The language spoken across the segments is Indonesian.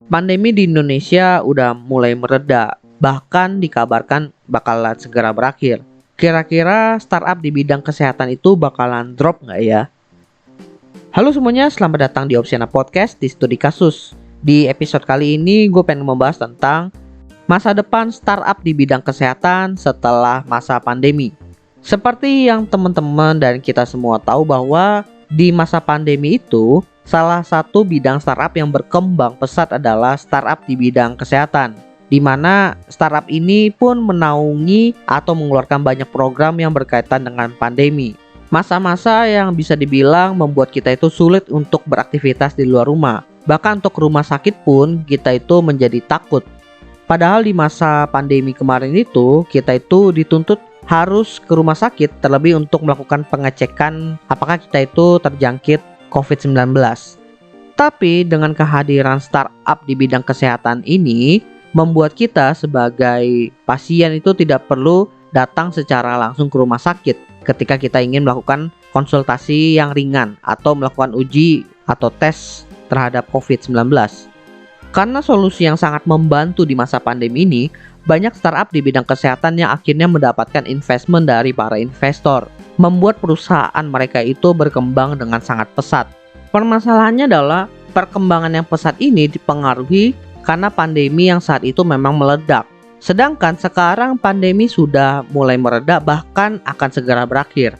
Pandemi di Indonesia udah mulai mereda, bahkan dikabarkan bakalan segera berakhir. Kira-kira startup di bidang kesehatan itu bakalan drop nggak ya? Halo semuanya, selamat datang di Opsiana Podcast di Studi Kasus. Di episode kali ini gue pengen membahas tentang masa depan startup di bidang kesehatan setelah masa pandemi. Seperti yang teman-teman dan kita semua tahu bahwa di masa pandemi itu, salah satu bidang startup yang berkembang pesat adalah startup di bidang kesehatan, di mana startup ini pun menaungi atau mengeluarkan banyak program yang berkaitan dengan pandemi. Masa-masa yang bisa dibilang membuat kita itu sulit untuk beraktivitas di luar rumah. Bahkan untuk rumah sakit pun kita itu menjadi takut. Padahal di masa pandemi kemarin itu kita itu dituntut harus ke rumah sakit terlebih untuk melakukan pengecekan apakah kita itu terjangkit COVID-19. Tapi dengan kehadiran startup di bidang kesehatan ini membuat kita sebagai pasien itu tidak perlu datang secara langsung ke rumah sakit ketika kita ingin melakukan konsultasi yang ringan atau melakukan uji atau tes terhadap COVID-19. Karena solusi yang sangat membantu di masa pandemi ini, banyak startup di bidang kesehatan yang akhirnya mendapatkan investment dari para investor, membuat perusahaan mereka itu berkembang dengan sangat pesat. Permasalahannya adalah perkembangan yang pesat ini dipengaruhi karena pandemi yang saat itu memang meledak. Sedangkan sekarang pandemi sudah mulai mereda bahkan akan segera berakhir.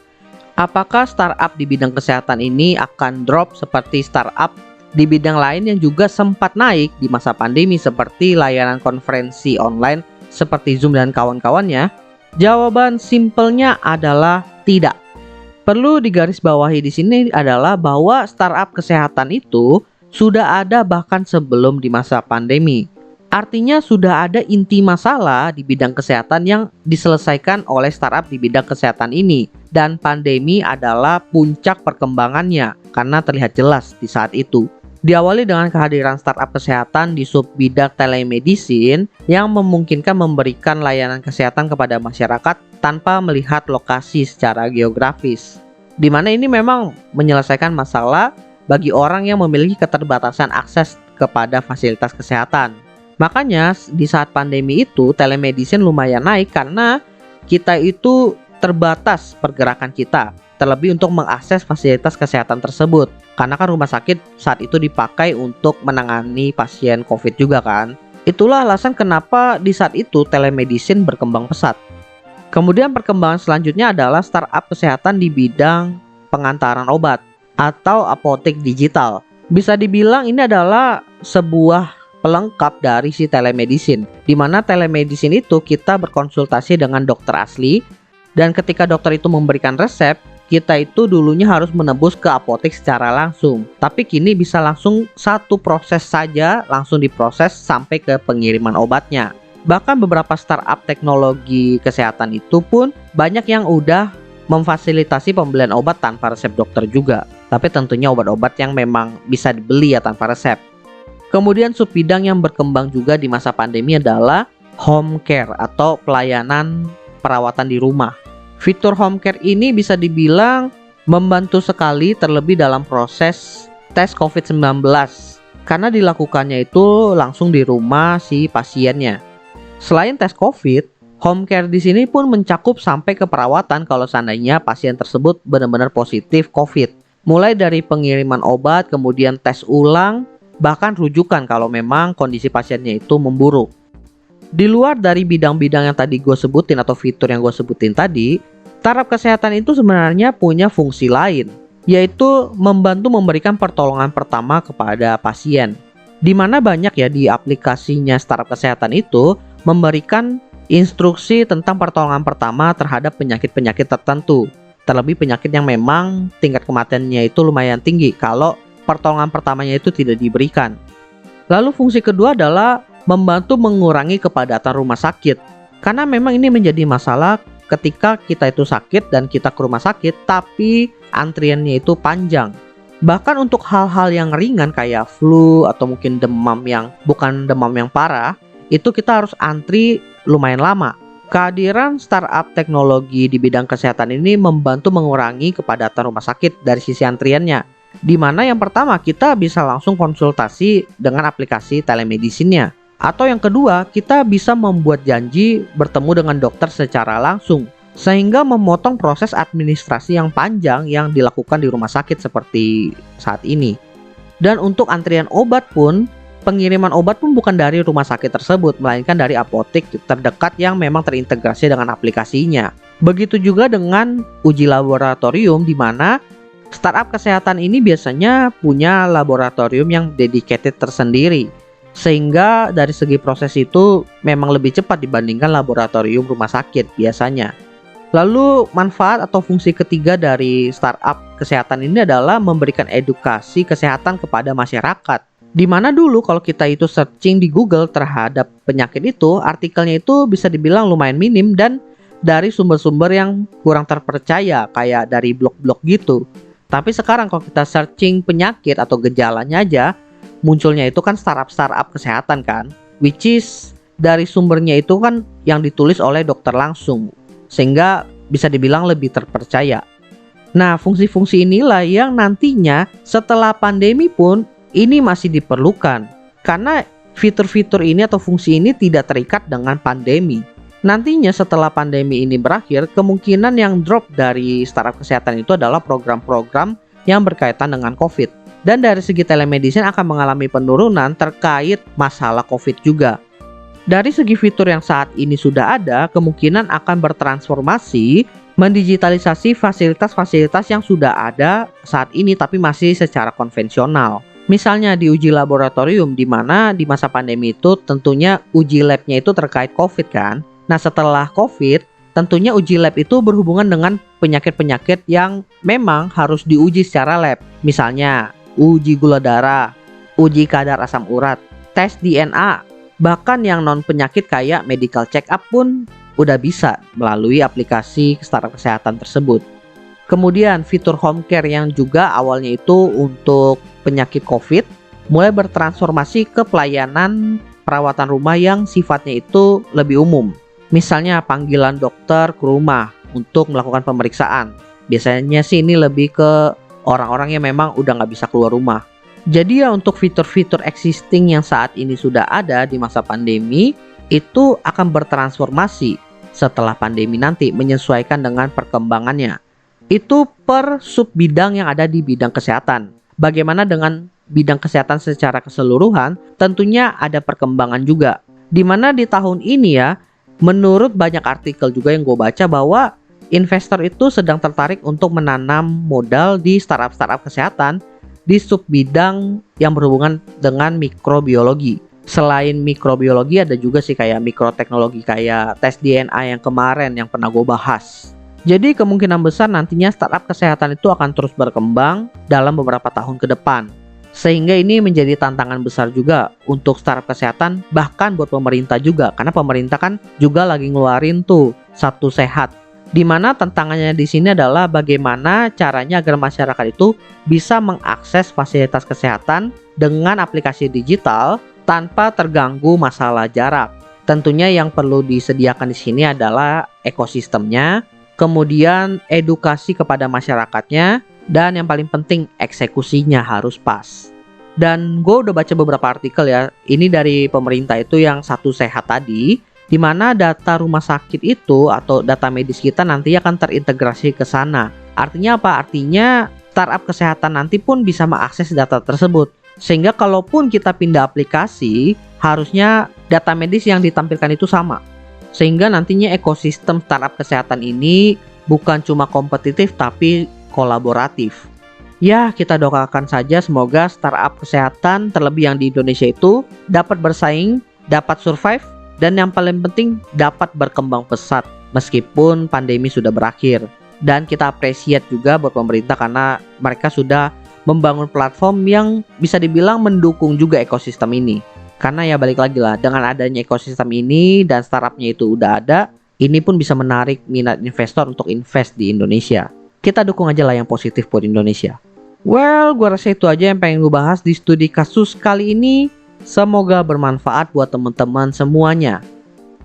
Apakah startup di bidang kesehatan ini akan drop seperti startup di bidang lain yang juga sempat naik di masa pandemi seperti layanan konferensi online seperti Zoom dan kawan-kawannya? Jawaban simpelnya adalah tidak. Perlu digarisbawahi di sini adalah bahwa startup kesehatan itu sudah ada bahkan sebelum di masa pandemi. Artinya sudah ada inti masalah di bidang kesehatan yang diselesaikan oleh startup di bidang kesehatan ini. Dan pandemi adalah puncak perkembangannya karena terlihat jelas di saat itu. Diawali dengan kehadiran startup kesehatan di sub-bidang telemedicine yang memungkinkan memberikan layanan kesehatan kepada masyarakat tanpa melihat lokasi secara geografis. Di mana ini memang menyelesaikan masalah bagi orang yang memiliki keterbatasan akses kepada fasilitas kesehatan. Makanya di saat pandemi itu telemedicine lumayan naik karena kita itu terbatas pergerakan kita, terlebih untuk mengakses fasilitas kesehatan tersebut. Karena kan rumah sakit saat itu dipakai untuk menangani pasien COVID juga kan. Itulah alasan kenapa di saat itu telemedicine berkembang pesat. Kemudian perkembangan selanjutnya adalah startup kesehatan di bidang pengantaran obat atau apotek digital. Bisa dibilang ini adalah sebuah pelengkap dari si telemedicine, di mana telemedicine itu kita berkonsultasi dengan dokter asli dan ketika dokter itu memberikan resep, kita itu dulunya harus menebus ke apotek secara langsung. Tapi kini bisa langsung satu proses saja langsung diproses sampai ke pengiriman obatnya. Bahkan beberapa startup teknologi kesehatan itu pun banyak yang udah memfasilitasi pembelian obat tanpa resep dokter juga. Tapi tentunya obat-obat yang memang bisa dibeli ya tanpa resep. Kemudian subbidang yang berkembang juga di masa pandemi adalah home care atau pelayanan perawatan di rumah. Fitur home care ini bisa dibilang membantu sekali terlebih dalam proses tes COVID-19 karena dilakukannya itu langsung di rumah si pasiennya. Selain tes COVID, home care di sini pun mencakup sampai ke perawatan kalau seandainya pasien tersebut benar-benar positif COVID. Mulai dari pengiriman obat, kemudian tes ulang, bahkan rujukan kalau memang kondisi pasiennya itu memburuk. Di luar dari bidang-bidang yang tadi gue sebutin atau fitur yang gue sebutin tadi, startup kesehatan itu sebenarnya punya fungsi lain, yaitu membantu memberikan pertolongan pertama kepada pasien. Di mana banyak ya di aplikasinya startup kesehatan itu memberikan instruksi tentang pertolongan pertama terhadap penyakit-penyakit tertentu. Terlebih penyakit yang memang tingkat kematiannya itu lumayan tinggi kalau pertolongan pertamanya itu tidak diberikan. Lalu fungsi kedua adalah membantu mengurangi kepadatan rumah sakit. Karena memang ini menjadi masalah ketika kita itu sakit dan kita ke rumah sakit tapi antriannya itu panjang. Bahkan untuk hal-hal yang ringan kayak flu atau mungkin demam yang bukan demam yang parah, itu kita harus antri lumayan lama. Kehadiran startup teknologi di bidang kesehatan ini membantu mengurangi kepadatan rumah sakit dari sisi antriannya. Di mana yang pertama kita bisa langsung konsultasi dengan aplikasi telemedicine-nya. Atau yang kedua, kita bisa membuat janji bertemu dengan dokter secara langsung, sehingga memotong proses administrasi yang panjang yang dilakukan di rumah sakit seperti saat ini. Dan untuk antrian obat pun, pengiriman obat pun bukan dari rumah sakit tersebut, melainkan dari apotek terdekat yang memang terintegrasi dengan aplikasinya. Begitu juga dengan uji laboratorium, di mana startup kesehatan ini biasanya punya laboratorium yang dedicated tersendiri, sehingga dari segi proses itu memang lebih cepat dibandingkan laboratorium rumah sakit biasanya. Lalu manfaat atau fungsi ketiga dari startup kesehatan ini adalah memberikan edukasi kesehatan kepada masyarakat. Dimana dulu kalau kita itu searching di Google terhadap penyakit itu, artikelnya itu bisa dibilang lumayan minim dan dari sumber-sumber yang kurang terpercaya kayak dari blog-blog gitu. Tapi sekarang kalau kita searching penyakit atau gejalanya aja, munculnya itu kan startup kesehatan kan, which is dari sumbernya itu kan yang ditulis oleh dokter langsung, sehingga bisa dibilang lebih terpercaya. Nah, fungsi-fungsi inilah yang nantinya setelah pandemi pun ini masih diperlukan, karena fitur-fitur ini atau fungsi ini tidak terikat dengan pandemi. Nantinya setelah pandemi ini berakhir, kemungkinan yang drop dari startup kesehatan itu adalah program-program yang berkaitan dengan COVID. Dan dari segi telemedicine akan mengalami penurunan terkait masalah COVID juga. Dari segi fitur yang saat ini sudah ada, kemungkinan akan bertransformasi mendigitalisasi fasilitas-fasilitas yang sudah ada saat ini tapi masih secara konvensional. Misalnya di uji laboratorium, di mana di masa pandemi itu tentunya uji labnya itu terkait COVID kan. Nah, setelah COVID, tentunya uji lab itu berhubungan dengan penyakit-penyakit yang memang harus diuji secara lab. Misalnya uji gula darah, uji kadar asam urat, tes DNA, bahkan yang non penyakit kayak medical check up pun udah bisa melalui aplikasi startup kesehatan tersebut. Kemudian fitur home care yang juga awalnya itu untuk penyakit COVID mulai bertransformasi ke pelayanan perawatan rumah yang sifatnya itu lebih umum. Misalnya panggilan dokter ke rumah untuk melakukan pemeriksaan. Biasanya sih ini lebih ke orang-orang yang memang udah nggak bisa keluar rumah. Jadi ya untuk fitur-fitur existing yang saat ini sudah ada di masa pandemi itu akan bertransformasi setelah pandemi nanti menyesuaikan dengan perkembangannya. Itu per sub bidang yang ada di bidang kesehatan. Bagaimana dengan bidang kesehatan secara keseluruhan? Tentunya ada perkembangan juga. Dimana di tahun ini ya, menurut banyak artikel juga yang gue baca bahwa investor itu sedang tertarik untuk menanam modal di startup-startup kesehatan di sub bidang yang berhubungan dengan mikrobiologi. Selain mikrobiologi ada juga sih kayak mikroteknologi kayak tes DNA yang kemarin yang pernah gue bahas. Jadi kemungkinan besar nantinya startup kesehatan itu akan terus berkembang dalam beberapa tahun ke depan. Sehingga ini menjadi tantangan besar juga untuk startup kesehatan, bahkan buat pemerintah juga. Karena pemerintah kan juga lagi ngeluarin tuh Satu Sehat. Dimana tantangannya di sini adalah bagaimana caranya agar masyarakat itu bisa mengakses fasilitas kesehatan dengan aplikasi digital tanpa terganggu masalah jarak. Tentunya yang perlu disediakan di sini adalah ekosistemnya, kemudian edukasi kepada masyarakatnya, dan yang paling penting eksekusinya harus pas. Dan gue udah baca beberapa artikel ya, ini dari pemerintah itu yang Satu Sehat tadi, di mana data rumah sakit itu atau data medis kita nanti akan terintegrasi ke sana. Artinya apa? Artinya startup kesehatan nanti pun bisa mengakses data tersebut. Sehingga kalaupun kita pindah aplikasi, harusnya data medis yang ditampilkan itu sama. Sehingga nantinya ekosistem startup kesehatan ini bukan cuma kompetitif tapi kolaboratif. Ya, kita doakan saja semoga startup kesehatan terlebih yang di Indonesia itu dapat bersaing, dapat survive, dan yang paling penting dapat berkembang pesat meskipun pandemi sudah berakhir. Dan kita appreciate juga buat pemerintah karena mereka sudah membangun platform yang bisa dibilang mendukung juga ekosistem ini. Karena ya balik lagi lah, dengan adanya ekosistem ini dan startupnya itu udah ada, ini pun bisa menarik minat investor untuk invest di Indonesia. Kita dukung aja lah yang positif buat Indonesia. Well, gua rasa itu aja yang pengen gue bahas di studi kasus kali ini. Semoga bermanfaat buat teman-teman semuanya.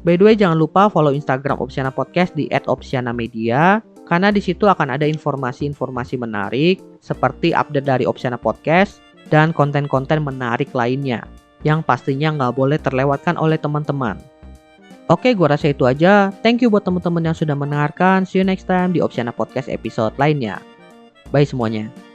By the way, jangan lupa follow Instagram Opsiana Podcast di @opsianamedia. Karena di situ akan ada informasi-informasi menarik seperti update dari Opsiana Podcast dan konten-konten menarik lainnya yang pastinya nggak boleh terlewatkan oleh teman-teman. Oke, gua rasa itu aja. Thank you buat teman-teman yang sudah mendengarkan. See you next time di Opsiana Podcast episode lainnya. Bye semuanya.